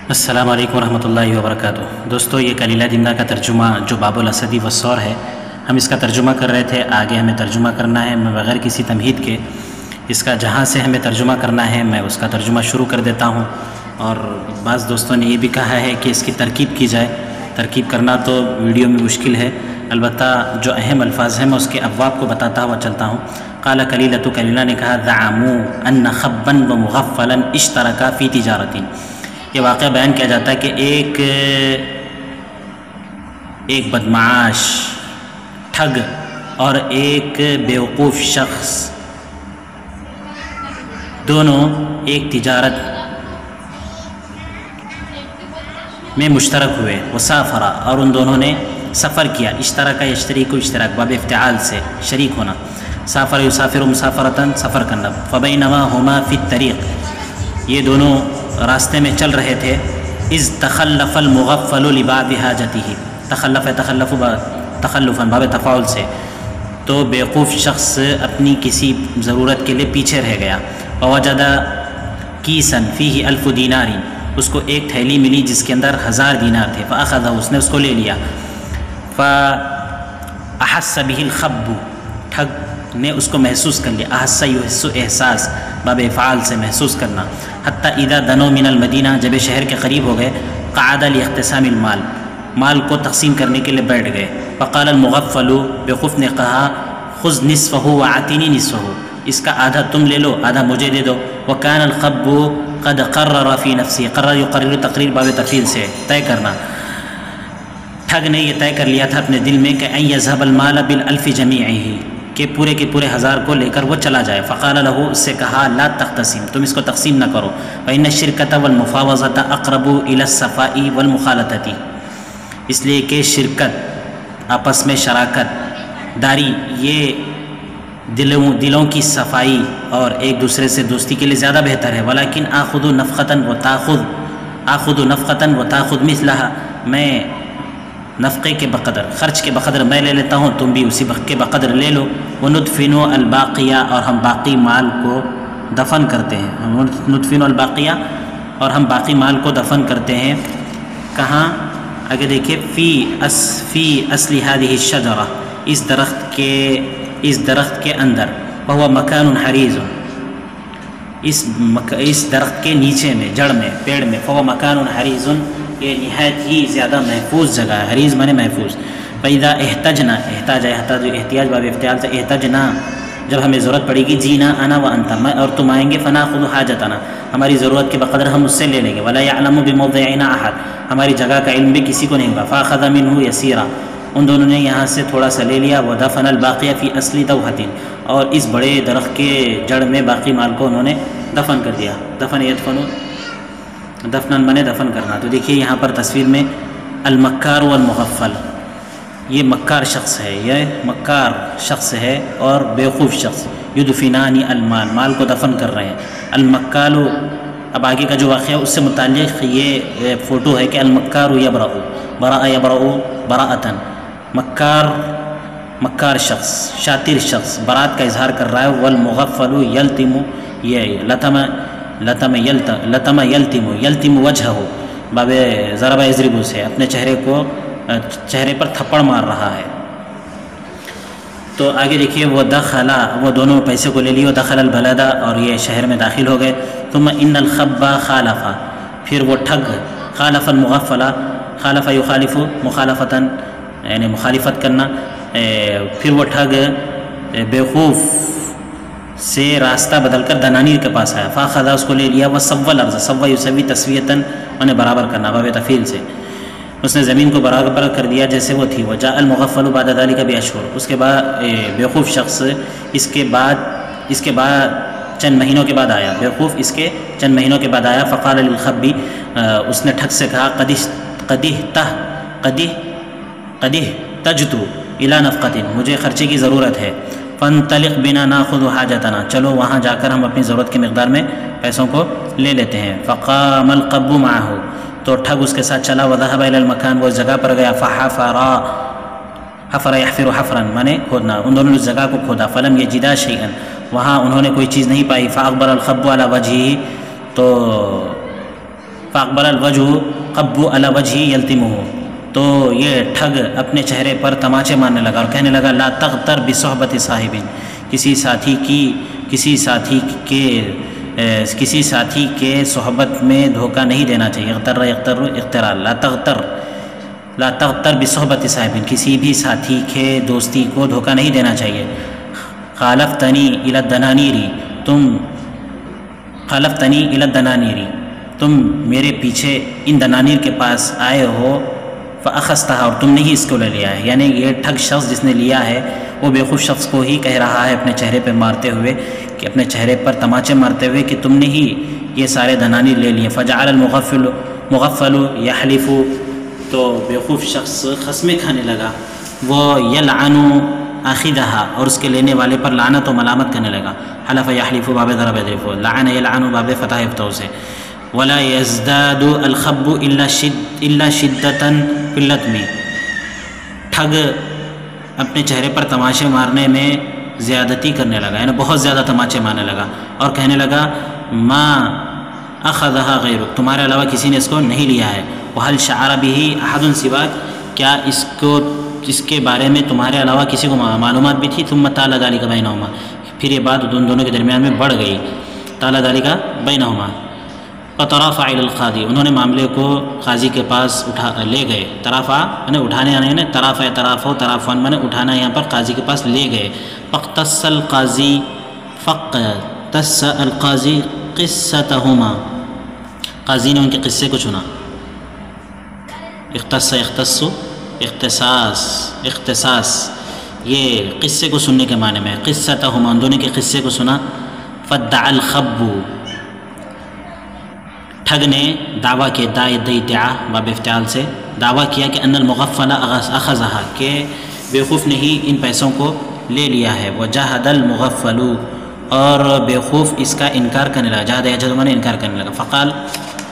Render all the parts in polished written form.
السلام علیکم ورحمۃ اللہ وبرکاتہ۔ دوستو، یہ کلیلہ دمنہ کا ترجمہ جو باب الاسدی والثور ہے، ہم اس کا ترجمہ کر رہے تھے۔ آگے ہمیں ترجمہ کرنا ہے، میں بغیر کسی تمہید کے اس کا جہاں سے ہمیں ترجمہ کرنا ہے میں اس کا ترجمہ شروع کر دیتا ہوں۔ اور بعض دوستوں نے یہ بھی کہا ہے کہ اس کی ترکیب کی جائے۔ ترکیب کرنا تو ویڈیو میں مشکل ہے، البتہ جو اہم الفاظ ہیں میں اس کے ابواب کو بتاتا ہوا چلتا ہوں۔ قال کلیلۃ، کلیلہ نے کہا زعموا ان خبا ومغفلا اشترکا فی تجارت۔ یہ واقعہ بیان کیا جاتا ہے کہ ایک بدمعاش ٹھگ اور ایک بیوقوف شخص دونوں ایک تجارت میں مشترک ہوئے۔ وسافرا، اور ان دونوں نے سفر کیا۔ اشترک یشتریک، اشتراک باب افتعال سے شریک ہونا۔ سافر یسافر مسافرتاً، سفر کرنا۔ فبینما ہما فی الطریق، یہ دونوں راستے میں چل رہے تھے۔ اذ تخلف المغفل لبعض حاجته، تخلفاً باب تفاعل سے، تو بیوقوف شخص اپنی کسی ضرورت کے لیے پیچھے رہ گیا۔ ووجد کیساً فیہ 1000 دینار، اس کو ایک تھیلی ملی جس کے اندر 1000 دینار تھے۔ فاخذہ، اس نے اس کو لے لیا۔ فاحس به الخب، ٹھگ نے اس کو محسوس کر لیا۔ احس یحس، احساس باب افعال سے محسوس کرنا۔ حتی اذا دنوا من المدینہ، جب شہر کے قریب ہو گئے۔ قعد لاختصام المال، مال کو تقسیم کرنے کے لیے بیٹھ گئے۔ فقال المغفل، بیوقوف نے کہا خذ نصفہ واعطنی نصفہ، اس کا آدھا تم لے لو، آدھا مجھے دے دو۔ وکان الخب قد قرر فی نفسی، قرر یقرر تقریر باب تفعیل سے طے کرنا، ٹھگ نے یہ طے کر لیا تھا اپنے دل میں کہ ان یذهب المال بالالف جمیعہ، کہ پورے کے پورے 1000 کو لے کر وہ چلا جائے۔ فقال له، اس سے کہا لا تقتسم، تم اس کو تقسیم نہ کرو۔ فإن الشرکۃ والمفاوضۃ اقرب إلی الصفاء والمخالطۃ، اس لیے کہ شرکت، آپس میں شراکت داری، یہ دلوں کی صفائی اور ایک دوسرے سے دوستی کے لیے زیادہ بہتر ہے۔ ولیکن آخذ نفقۃ وتاخذ مثلها، میں نفقے کے بقدر، خرچ کے بقدر میں لے لیتا ہوں، تم بھی اسی کے بقدر لے لو۔ وندفن الباقیہ، اور ہم باقی مال کو دفن کرتے ہیں۔ ندفن الباقیہ، اور ہم باقی مال کو دفن کرتے ہیں۔ کہاں؟ آگے دیکھیں، فی اصل هذه الشجرہ، اس درخت کے اندر۔ وهو مکان حریز، اس درخت کے نیچے میں، جڑ میں، پیڑ میں۔ فهو مکان حریز، یہ نہایت ہی زیادہ محفوظ جگہ ہے۔ حریز مانے محفوظ۔ فإذا احتجنا، احتیاج باب افتعال سے، احتجنا، جب ہمیں ضرورت پڑے گی، جینا انا وانت، میں اور تم آئیں گے، فناخذ حاجتنا، ہماری ضرورت کے بقدر ہم اس سے لے لیں گے۔ ولا يعلم بموضعنا احد، ہماری جگہ کا علم بھی کسی کو نہیں ہوگا۔ فاخذ منه يسيرا، ان دونوں نے یہاں سے تھوڑا سا لے لیا۔ ودفن الباقیہ فی اصل دوحۃ، اور اس بڑے درخت کے جڑ میں باقی مال کو انہوں نے دفن کر دیا۔ دفن یدفن، دفنن منے دفن کرنا۔ تو دیکھیے یہاں پر تصویر میں المکار والمغفل، یہ مکار شخص ہے، یہ مکار شخص ہے اور بیوقوف شخص۔ یدفنان المال، مال کو دفن کر رہے ہیں۔ المکال، اب آگے کا جو واقعہ اس سے متعلق یہ فوٹو ہے کہ المکار یبرأ، برأ یبرأ براءۃ، مکار شخص، شاطر شخص برات کا اظہار کر رہا ہے۔ والمغفل یلتم، یہ لتم یلتم وجہہ، باب ضرب یضرب سے اپنے چہرے پر تھپڑ مار رہا ہے۔ تو آگے دیکھیے، وہ دخلا، وہ دونوں پیسے کو لے لیے۔ دخل البلد، اور یہ شہر میں داخل ہو گئے۔ ثم ان الخب خالف، پھر وہ ٹھگ، خالف المغفل، خالف یخالف مخالفتاً، یعنی مخالفت کرنا، پھر وہ ٹھگ بیوقوف سے راستہ بدل کر دنانیر کے پاس آیا۔ فاخذہ، اس کو لے لیا۔ وسوى الارض، سوى یسوی تسویۃً، انہیں برابر کرنا باب تفعیل سے، اس نے زمین کو برابر کر دیا جیسے وہ تھی۔ وجاء المغفل بعد ذلك باشہر، اس کے بعد بیوقوف شخص اس کے بعد چند مہینوں کے بعد آیا۔ بیوقوف اس کے چند مہینوں کے بعد آیا۔ فقال للخبی، اس نے ٹھگ سے کہا قد احتجت الى نفقۃ، مجھے خرچے کی ضرورت ہے۔ فانطلق بنا ناخذ حاجتنا، چلو وہاں جا کر ہم اپنی ضرورت کی مقدار میں پیسوں کو لے لیتے ہیں۔ فقام القب معه، تو ٹھگ اس کے ساتھ چلا۔ وذهب الى المكان، وہ اس جگہ پر گیا۔ حفر يحفر حفرا، مانے کھودنا، ان دونوں نے اس جگہ کو کھودا۔ فلم یجدا شیئا، وہاں انہوں نے کوئی چیز نہیں پائی۔ فاقبل الخب على وجهه، تو فاقبل الوجہ قبو علی وجہی یلتمہ، تو یہ ٹھگ اپنے چہرے پر تماچے مارنے لگا اور کہنے لگا لا تغتر بصحبت صاحب، کسی ساتھی کے صحبت میں دھوکہ نہیں دینا چاہیے. اغتر اغترار، لا تغتر بصحبت صاحب، کسی بھی ساتھی کے دوستی کو دھوکہ نہیں دینا چاہیے. خالفتنی الی الدنانیری، تم میرے پیچھے ان دنانیر کے پاس آئے ہو، فاخذتها، اور تم نے ہی اس کو لے لیا ہے. یعنی یہ ٹھگ شخص جس نے لیا ہے وہ بیوقوف شخص کو ہی کہہ رہا ہے اپنے چہرے پہ مارتے ہوئے، کہ اپنے چہرے پر تماچے مارتے ہوئے کہ تم نے ہی یہ سارے دنانیر لے لیے. فجعل المغفل یحلف، تو بیوقوف شخص قسمیں کھانے لگا. وہ یلعن آخذها، اور اس کے لینے والے پر لعنت و ملامت کرنے لگا. حلف یحلف باب ضرب یضرب، لعن یلعن باب فتح یفتح سے. ولا یزداد الخب الا شدۃ فی اللطم، ٹھگ اپنے چہرے پر تماشے مارنے میں زیادتی کرنے لگا، یعنی بہت زیادہ تماچے مارنے لگا اور کہنے لگا ما اخذها غیرک، تمہارے علاوہ کسی نے اس کو نہیں لیا ہے. وهل شعر به احد سواک، کیا اس کے بارے میں تمہارے علاوہ کسی کو معلومات بھی تھی. ثم طال ذلك بینہما، پھر یہ بات ان دونوں کے درمیان میں بڑھ گئی. طال ذلك بینہما فطرافع الى القاضی، انہوں نے معاملے کو قاضی کے پاس لے گئے. طرافع یعنی اٹھانے آنے، یعنی طرافن میں اٹھانا، یہاں پر قاضی کے پاس لے گئے. فاقتص القاضی قصتہما، قاضی نے ان کے قصے کو سنا. اختصاص یہ قصے کو سننے کے معنی میں. قصتہما، ان دونوں کے قصے کو سنا. فادعا الخب، ٹھگ نے دعویٰ کیا، ادعا باب افتعال سے دعویٰ کیا کہ ان المغفل اخذها، کہ بیوقوف نے ہی ان پیسوں کو لے لیا ہے. وجحد المغفل، اور بیوقوف اس کا انکار کرنے لگا. جہد یجحد نے انکار کرنے لگا. فقال،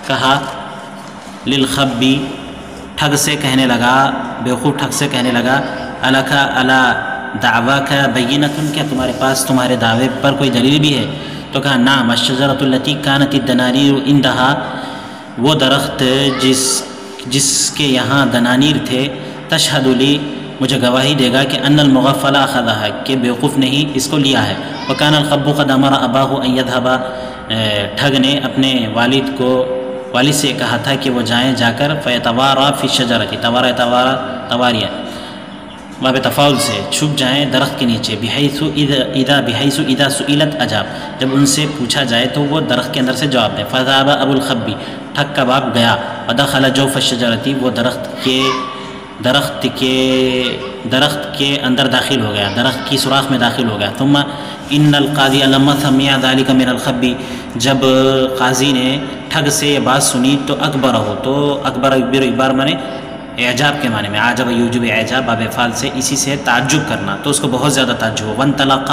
کہا، للخبی، ٹھگ سے کہنے لگا، بیوقوف ٹھگ سے کہنے لگا الک علی دعواک بینۃ، کیا تمہارے پاس تمہارے دعوے پر کوئی دلیل بھی ہے؟ تو کہا نعم، الشجرۃ التی کانت الدنانیر عندها، وہ درخت جس کے یہاں دنانیر تھے، تشہد لی، مجھے گواہی دے گا کہ ان المغفل اخذها، کہ بیوقوف نے ہی اس کو لیا ہے. وکان الخب قد امر اباہ ان یذهب، ٹھگ نے اپنے والد سے کہا تھا کہ وہ جائیں، جا کر فیتوارا فی الشجرۃ، تواریہ باب تفاعل سے چھپ جائیں درخت کے نیچے. بحیث اذا سئلت اجاب، جب ان سے پوچھا جائے تو وہ درخت کے اندر سے جواب دیں. فذهب ابو الخب، ٹھگ کا باپ گیا. ودخل جوف الشجرۃ، وہ درخت کے اندر داخل ہو گیا، درخت کی سوراخ میں داخل ہو گیا. ثم ان القاضی لما سمع ذلك من الخب، جب قاضی نے ٹھگ سے یہ بات سنی تو اکبر مانے اعجاب کے معنی میں، عجب یوجب اعجاب باب افعال سے، اسی سے تعجب کرنا، تو اس کو بہت زیادہ تعجب ہو. وانطلق،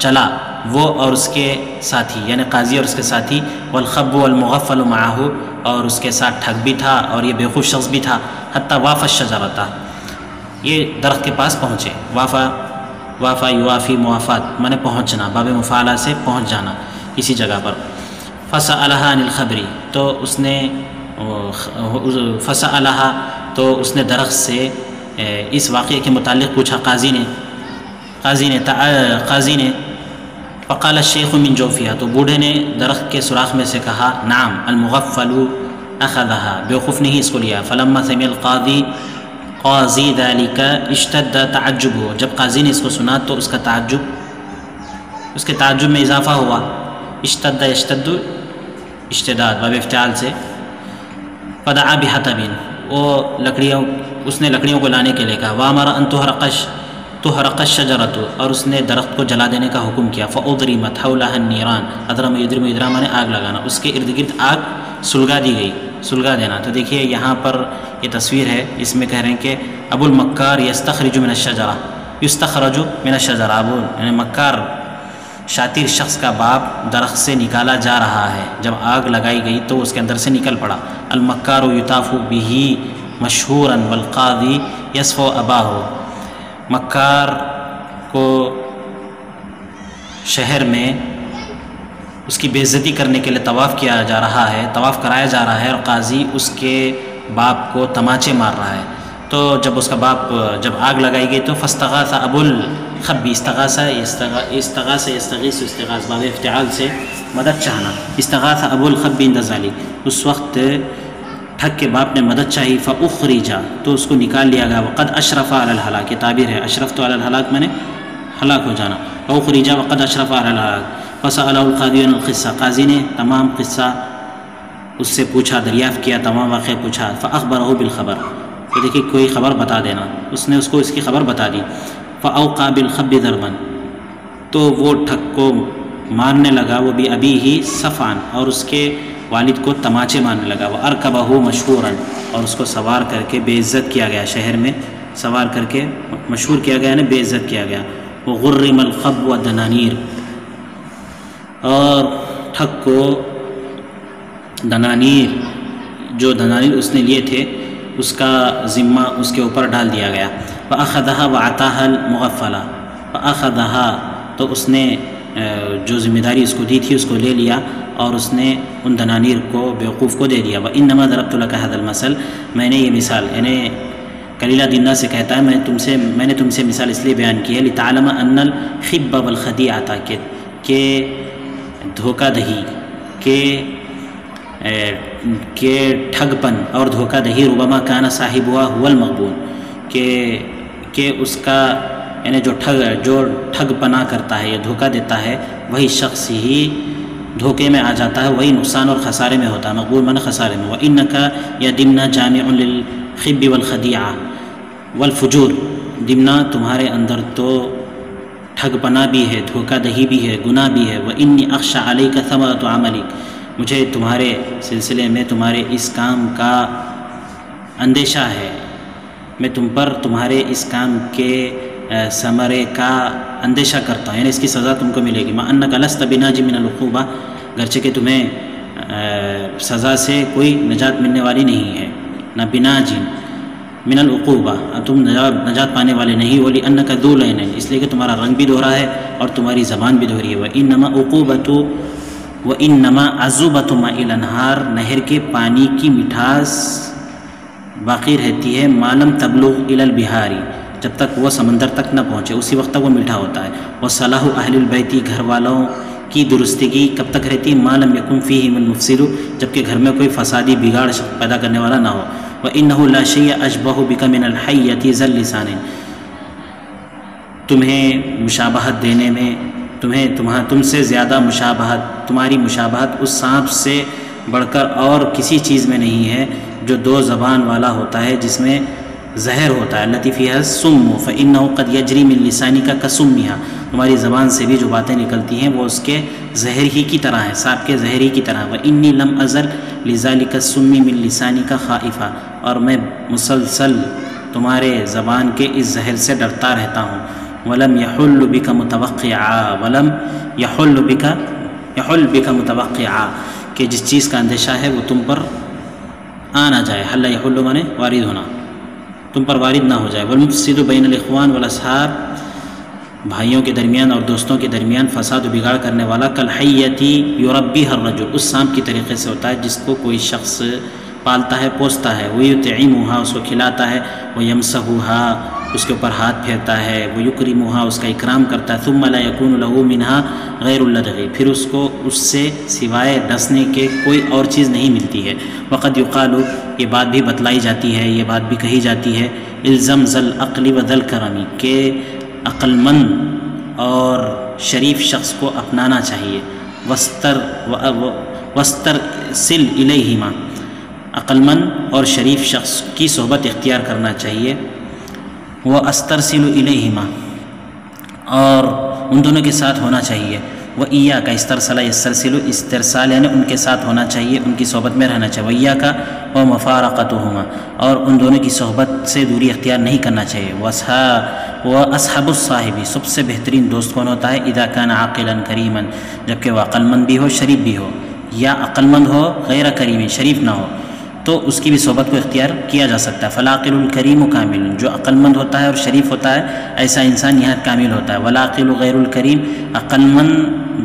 چلا وہ اور اس کے ساتھی، یعنی قاضی اور اس کے ساتھی. والخب والمغفل معه، اور اس کے ساتھ ٹھگ بھی تھا اور یہ بیوقوف شخص بھی تھا. حتی وافى الشجرۃ، یہ درخت کے پاس پہنچے. وافا یوافی موافات مانے پہنچنا، باب مفعلہ سے پہنچ جانا کسی جگہ پر. فسألها عن الخبر، تو اس نے درخت سے اس واقعے کے متعلق پوچھا. قاضی نے فقال الشیخ من جوفیہ، تو بوڑھے نے درخت کے سوراخ میں سے کہا نعم المغفل اخذها، بیوقوف نے ہی اس کو لیا. فلما سمع قاضی ذلك اشتد تعجبه، جب قاضی نے اس کو سنا تو اس کے تعجب میں اضافہ ہوا. اشتد یشتد اشتداد باب افتعال سے. فدعا بحطب، اس نے لکڑیوں کو لانے کے لیے کہا. وامر ان تحرق الشجرۃ، اور اس نے درخت کو جلا دینے کا حکم کیا. فاضرمت حولها النيران، اضرم یضرم نے آگ لگانا، اس کے ارد گرد آگ سلگا دی گئی، سلگا دینا. تو دیکھیے یہاں پر یہ تصویر ہے، اس میں کہہ رہے ہیں کہ ابو المکار یستخرج من الشجرہ، یعنی مکار شاطر شخص کا باپ درخت سے نکالا جا رہا ہے. جب آگ لگائی گئی تو اس کے اندر سے نکل پڑا. المکار یطاف به مشہورا والقاضی یصفو اباہ، مکار کو شہر میں اس کی بے عزتی کرنے کے لیے طواف کیا جا رہا ہے، طواف کرایا جا رہا ہے، اور قاضی اس کے باپ کو تماچے مار رہا ہے، تو جب اس کا باپ جب آگ لگائی گئی تو فاستغاث ابو الخب، استغاثہ استغاث باب افتعال سے مدد چاہنا، استغاث ابو الخب عند ذلک، اس وقت ٹھگ کے باپ نے مدد چاہی، فاخرج تو اس کو نکال لیا گیا، وقد اشرف علی الہلاک، یہ تعبیر ہے، اشرف تو علی الہلاک میں نے ہلاک ہو جانا، فاخرج وقد اشرف علی الہلاک، فسألہ القاضی عن القصہ، قاضی نے تمام قصہ اس سے پوچھا، دریافت کیا، تمام واقعہ پوچھا، فاخبرہ بالخبر، تو دیکھیے کوئی خبر بتا دینا، اس نے اس کو اس کی خبر بتا دی، فاوقع بالخب ضربا، تو وہ ٹھگ کو مارنے لگا، وہ بھی ابھی ہی صفعان، اور اس کے والد کو تماچے مارنے لگا، وارکبہ مشہورا، اور اس کو سوار کر کے بے عزت کیا گیا، شہر میں سوار کر کے مشہور کیا گیا، بے عزت کیا گیا، وغرم الخب والدنانیر، اور ٹھگ کو دنانیر، جو دنانیر اس نے لیے تھے اس کا ذمہ اس کے اوپر ڈال دیا گیا، فأخذها وعطاها المغفلہ، فأخذها تو اس نے جو ذمہ داری اس کو دی تھی اس کو لے لیا، اور اس نے ان دنانیر کو بیوقوف کو دے دیا، وإنما ضربت لك هذا المثل، میں نے یہ مثال، یعنی کلیلہ دینہ سے کہتا ہے میں نے تم سے مثال اس لیے بیان کی ہے، لتعلم ان الخب والخدیعۃ، کہ دھوکہ دہی کہ ٹھگ پن اور دھوکہ دہی، ربما کان صاحبها هو المغبون، کہ اس کا یعنی جو ٹھگ پنا کرتا ہے یا دھوکہ دیتا ہے وہی شخص ہی دھوکے میں آ جاتا ہے، وہی نقصان اور خسارے میں ہوتا ہے، مغبون من خسارے میں، وَإِنَّكَ يَا دِمْنَا جَامِعٌ لِلْخِبِّ وَالْخَدِيعَةِ وَالْفُجُورِ، دمنا تمہارے اندر تو ٹھگ پنا بھی ہے، دھوکہ دہی بھی ہے، گناہ بھی ہے، وَإِنِّي أَخْشَىٰ عَلَيْكَ ثَمَرَةَ عَمَلِكَ، مجھے تمہارے سلسلے میں تمہارے اس کام کا اندیشہ ہے، میں تم پر تمہارے اس کام کے ثمرے کا اندیشہ کرتا ہوں، یعنی اس کی سزا تم کو ملے گی، مَا أَنَّكَ لَسْتَ بِنَاجٍ مِنَ الْعُقُوبَةِ، گرچہ کہ تمہیں سزا سے کوئی نجات ملنے والی نہیں ہے، نہ بناج من العقوبہ، تم نجات پانے والے نہیں، وَلِأَنَّكَ ذُو لَعْنٍ، اس لیے کہ تمہارا رنگ بھی دوہرا ہے اور تمہاری زبان بھی دوہری ہے، وَإِنَّمَا عَذُوبَةُ مَاءِ الْأَنْهَارِ، نہر کے پانی کی مٹھاس باقی رہتی ہے، مَا لَمْ تَبْلُغْ إِلَى الْبِحَارِ، جب تک وہ سمندر تک نہ پہنچے اسی وقت تک وہ میٹھا ہوتا ہے، وَصَلَاحُ أَهْلِ الْبَيْتِ، گھر والوں کی درستگی کب تک رہتی ہے، مَا لَمْ يَكُنْ فِيهِمُ الْمُفْسِدُ، جبکہ گھر میں کوئی فسادی بگاڑ پیدا کرنے والا نہ ہو، وَإِنَّهُ لَا شَيْءَ أَشْبَهُ بِكَ مِنَ الْحَيَّةِ ذَا اللِّسَانِ، تمہیں مشابہت دینے میں تم سے زیادہ تمہاری مشابہت اس سانپ سے بڑھ کر اور کسی چیز میں نہیں ہے جو دو زبان والا ہوتا ہے، جس میں زہر ہوتا ہے، التی فیہا السم فإنه قد يجري من لسانك كسمها، تمہاری زبان سے بھی جو باتیں نکلتی ہیں وہ اس کے زہر ہی کی طرح ہیں، سانپ کے زہر ہی کی طرح، وإني لم أزل لذلك السم من لسانك خائفا، اور میں مسلسل تمہارے زبان کے اس زہر سے ڈرتا رہتا ہوں، ولم يحل بك متوقعا، ولم يحل بك متوقعا، کہ جس چیز کا اندیشہ ہے وہ تم پر آ نہ جائے، حل یحل مانے وارد ہونا، تم پر وارد نہ ہو جائے، والمفسد بین الاخوان والاصحاب، بھائیوں کے درمیان اور دوستوں کے درمیان فساد و بگاڑ کرنے والا، کالحیتی یربیھا الرجل، اس سانپ کی طریقے سے ہوتا ہے جس کو کوئی شخص پالتا ہے، پوستا ہے، ویطعمھا، اس کو کھلاتا ہے، ویمسحھا، اس کے اوپر ہاتھ پھیرتا ہے، ویکرمھا، اس کا اکرام کرتا ہے، ثم لا یکون لہ منھا غیر اللدغ، پھر اس کو اس سے سوائے ڈسنے کے کوئی اور چیز نہیں ملتی ہے، وقد یقال، یہ بات بھی بتلائی جاتی ہے، یہ بات بھی کہی جاتی ہے، الزم ذا العقل و ذا الکرم، کہ عقل مند اور شریف شخص کو اپنانا چاہیے، وسترسل الیہما، عقل مند اور شریف شخص کی صحبت اختیار کرنا چاہیے، واسترسل الیہما، اور ان دونوں کے ساتھ ہونا چاہیے، وإياك، استرسل يسترسل، استرسال یعنی ان کے ساتھ ہونا چاہیے، ان کی صحبت میں رہنا چاہیے، وإياك ومفارقتهما، اور ان دونوں کی صحبت سے دوری اختیار نہیں کرنا چاہیے، وأصحب الصاحب، سب سے بہترین دوست کون ہوتا ہے، اذا كان عاقلا كريما، جبکہ وہ عقل مند بھی ہو، شریف بھی ہو، یا عقل مند ہو غیر کریم، شریف نہ ہو، تو اس کی بھی صحبت کو اختیار کیا جا سکتا ہے، فالعاقل الکریم کامل، جو عقل مند ہوتا ہے اور شریف ہوتا ہے ایسا انسان نہایت کامل ہوتا ہے، والعاقل غیر الکریم، عقل مند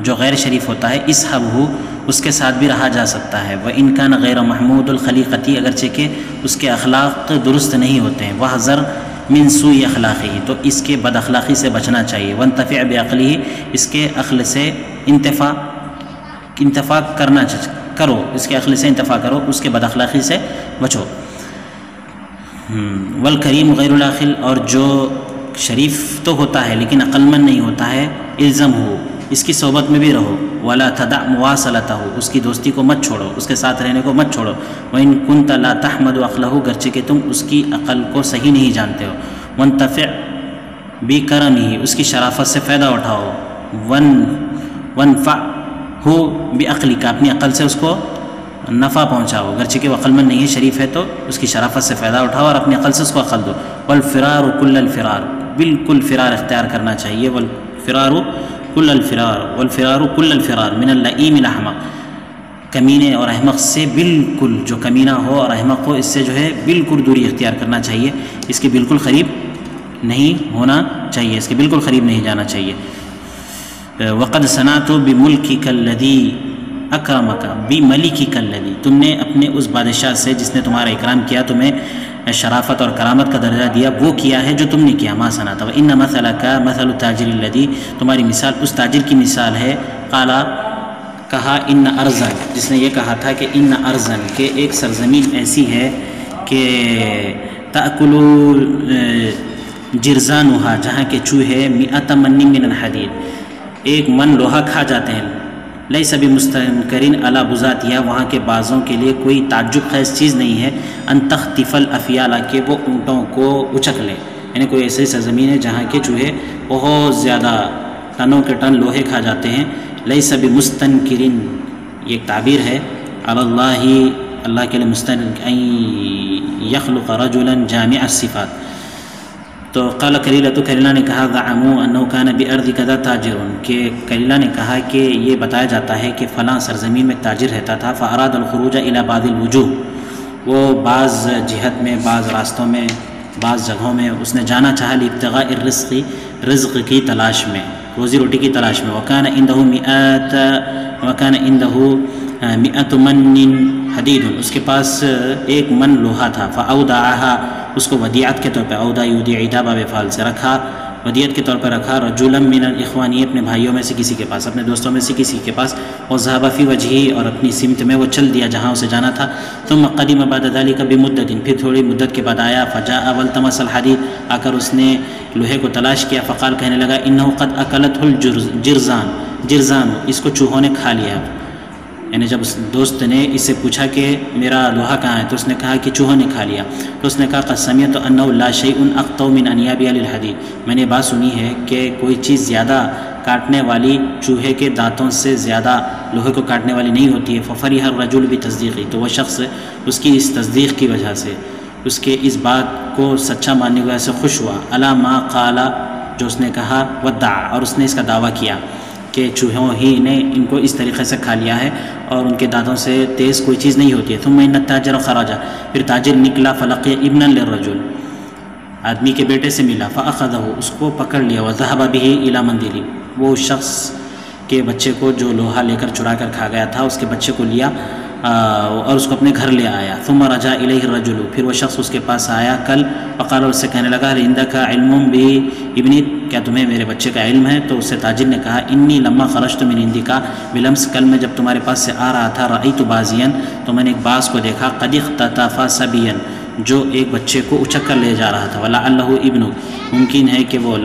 جو غیر شریف ہوتا ہے، اسحبہ اس کے ساتھ بھی رہا جا سکتا ہے، وَإِن كَانَ غَيْرَ مَحْمُودُ الْخَلِيقَةِ اگرچہ کہ اس کے اخلاق درست نہیں ہوتے ہیں، وَحْذَرْ مِن سُوءِ اخلاقہ تو اس کے بد اخلاقی سے بچنا چاہیے، وَانْتَفِعْ بِعَقْلِهِ اس کے عقل سے انتفاع کرو، اس کے عقل سے انتفاع کرو، اس کے بد اخلاقی سے بچو۔ والکریم غیر العاقل اور جو شریف تو ہوتا ہے لیکن عقل مند نہیں ہوتا ہے، الزم ہو اس کی صحبت میں بھی رہو، ولا تدع مواصلتہ اس کی دوستی کو مت چھوڑو، اس کے ساتھ رہنے کو مت چھوڑو، وان کنت لا تحمد عقلہ گرچہ کہ تم اس کی عقل کو صحیح نہیں جانتے ہو، وانتفع بکرمہ اس کی شرافت سے فائدہ اٹھاؤ، وانفع ہو بعقلک اپنی عقل سے اس کو نفع پہنچاؤ، گرچہ کہ وہ عقل مند نہیں ہے، شریف ہے تو اس کی شرافت سے فائدہ اٹھاؤ اور اپنی عقل سے اس کو عقل دو۔ والفرار کل الفرار بالکل فرار اختیار کرنا چاہیے، والفرار کل الفرار من اللئیم الاحمق کمینے اور احمق سے بالکل، جو کمینہ ہو اور احمق ہو اس سے جو ہے بالکل دوری اختیار کرنا چاہیے، اس کے بالکل قریب نہیں ہونا چاہیے، اس کے بالکل قریب نہیں جانا چاہیے۔ وقد صنعت بملکک الذی اکرمک بملکک الذی تم نے اپنے اس بادشاہ سے جس نے تمہارا اکرام کیا، تمہیں شرافت اور کرامت کا درجہ دیا، وہ کیا ہے جو تم نے کیا، ما صنعت، وان مثلک مثل التاجر الذی تمہاری مثال اس تاجر کی مثال ہے، قالا کہا ان ارضن جس نے یہ کہا تھا کہ ان ارضن کہ ایک سرزمین ایسی ہے کہ تأکل جرزانها جہاں کے چوہے 100 من من الحدید 1 من لوہا کھا جاتے ہیں، لیس بمستنکرین علی بذاتها وہاں کے بازوں کے لیے کوئی تعجب خیز چیز نہیں ہے، ان تخطف الافیال کہ وہ اونٹوں کو اچک لے، یعنی کوئی ایسی سرزمین ہے جہاں کے چوہے بہت زیادہ ٹنوں کے ٹن لوہے کھا جاتے ہیں، لیس بمستنکرین یہ ایک تعبیر ہے، علی اللہ کے لیے مستنکر ان یخلق رجلا جامع الصفات۔ تو قال کلیلہ کلیلہ نے کہا زعموا انه كان بارض كذا تاجر کہ کلیلہ نے کہا کہ یہ بتایا جاتا ہے کہ فلاں سرزمین میں تاجر رہتا تھا، فاراد الخروج الى بعض الوجوه وہ بعض جہت میں، بعض راستوں میں، بعض جگہوں میں اس نے جانا چاہا، لابتغاء الرزق رزق کی تلاش میں، روزی روٹی کی تلاش میں، وكان عنده 100 من حدید اس کے پاس 1 من لوہا تھا، فاودعها اس کو ودیعت کے طور پہ، اودع یودع باب فعل سے رکھا، ودیعت کے طور پر رکھا، رجلا من الاخوان اپنے بھائیوں میں سے کسی کے پاس، اپنے دوستوں میں سے کسی کے پاس، وذهب فی وجہہ اور اپنی سمت میں وہ چل دیا جہاں اسے جانا تھا، ثم قدم بعد ذلك بمدت پھر تھوڑی مدت کے بعد آیا، فجاء والتمس الحدید آ کر اس نے لوہے کو تلاش کیا، فقال کہنے لگا انه قد اکلته الجرزان اس کو چوہوں نے کھا لیا، یعنی جب اس دوست نے اس سے پوچھا کہ میرا لوہا کہاں ہے تو اس نے کہا کہ چوہوں نے کھا لیا، تو اس نے کہا قد سمعت انه لا شيء اقطع من انياب الحديد میں نے بات سنی ہے کہ کوئی چیز زیادہ کاٹنے والی چوہے کے دانتوں سے زیادہ لوہے کو کاٹنے والی نہیں ہوتی ہے، ففرح الرجل بتصدیقی تو وہ شخص اس کی اس تصدیق کی وجہ سے، اس کے اس بات کو سچا ماننے کی وجہ سے خوش ہوا، الا ما قال جو اس نے کہا، ودع اور اس نے اس کا دعویٰ کیا کہ چوہوں ہی نے ان کو اس طریقے سے کھا لیا ہے اور ان کے دانتوں سے تیز کوئی چیز نہیں ہوتی ہے۔ ثم ان التاجر خرج پھر تاجر نکلا، فلقی ابنا للرجل آدمی کے بیٹے سے ملا، فاخذہ اس کو پکڑ لیا، وذهب به الى منزله وہ شخص کے بچے کو جو لوہا لے کر چرا کر کھا گیا تھا اس کے بچے کو لیا اور اس کو اپنے گھر لے آیا، ثم رجع الیہ الرجل پھر وہ شخص اس کے پاس آیا کل، فقال اس سے کہنے لگا عندک علم بابنی کیا تمہیں میرے بچے کا علم ہے؟ تو اس سے تاجر نے کہا انی لما خرجت من عندک بلمس کل میں جب تمہارے پاس سے آ رہا تھا، رأیت بازیا تو میں نے ایک باز کو دیکھا، قد اختطف صبیا جو ایک بچے کو اچک کر لے جا رہا تھا، ولعلہ ابن ممکن ہے کہ وہ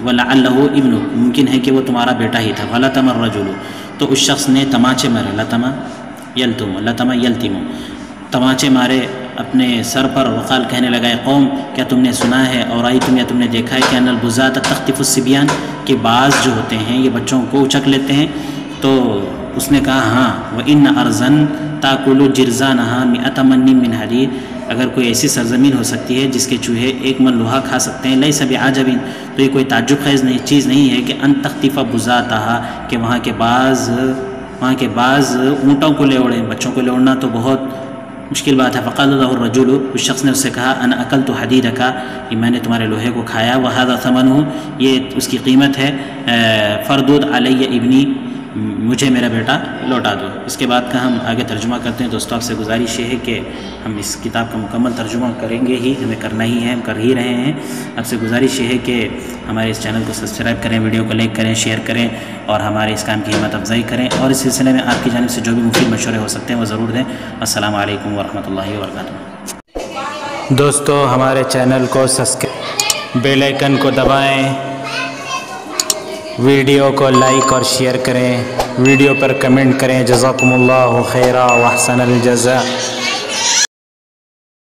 ولعلہ ابن ممکن ہے کہ وہ تمہارا بیٹا ہی تھا، فلطم الرجل تو اس شخص نے تماچے مارے، لطم یلتم تماچے مارے اپنے سر پر، وقال کہنے لگا قوم کیا تم نے سنا ہے اور رأیتم یا تم نے دیکھا ہے کہ ان البزاة تخطف الصبیان کہ باز جو ہوتے ہیں یہ بچوں کو اچک لیتے ہیں؟ تو اس نے کہا ہاں، وَإِنَّ أَرْضًا تَأْكُلُ جِرْزَانَهَا 100 من من حدید اگر کوئی ایسی سرزمین ہو سکتی ہے جس کے چوہے 1 من لوہا کھا سکتے ہیں، لیس بعجب تو یہ کوئی تعجب خیز چیز نہیں ہے کہ ان تخطف بزاتها کہ وہاں کے بعض اونٹوں کو لے اڑیں، بچوں کو لے اڑنا تو بہت مشکل بات ہے. فقال له الرجل، اس شخص نے اس سے کہا انا اکلت حدیدک، کہ میں نے تمہارے لوہے کو کھایا، وہذا ثمنہ، یہ اس کی قیمت ہے، فردود علی ابنی، مجھے میرا بیٹا لوٹا دو. اس کے بعد کا ہم آگے ترجمہ کرتے ہیں. دوستوں آپ سے گزارش یہ ہے کہ ہم اس کتاب کا مکمل ترجمہ کریں گے ہی، ہمیں کرنا ہی ہے، ہم کر ہی رہے ہیں. آپ سے گزارش یہ ہے کہ ہمارے اس چینل کو سبسکرائب کریں، ویڈیو کو لائک کریں، شیئر کریں اور ہمارے اس کام کی ہمت افزائی کریں، اور اس سلسلے میں آپ کی جانب سے جو بھی مفید مشورے ہو سکتے ہیں وہ ضرور دیں. السلام علیکم ورحمۃ اللہ وبرکاتہ. دوستو ہمارے چینل کو سبسکرائب، بیل آئیکن کو دبائیں، ویڈیو کو لائک اور شیئر کریں، ویڈیو پر کمنٹ کریں. جزاکم اللہ خیرا واحسن الجزاء.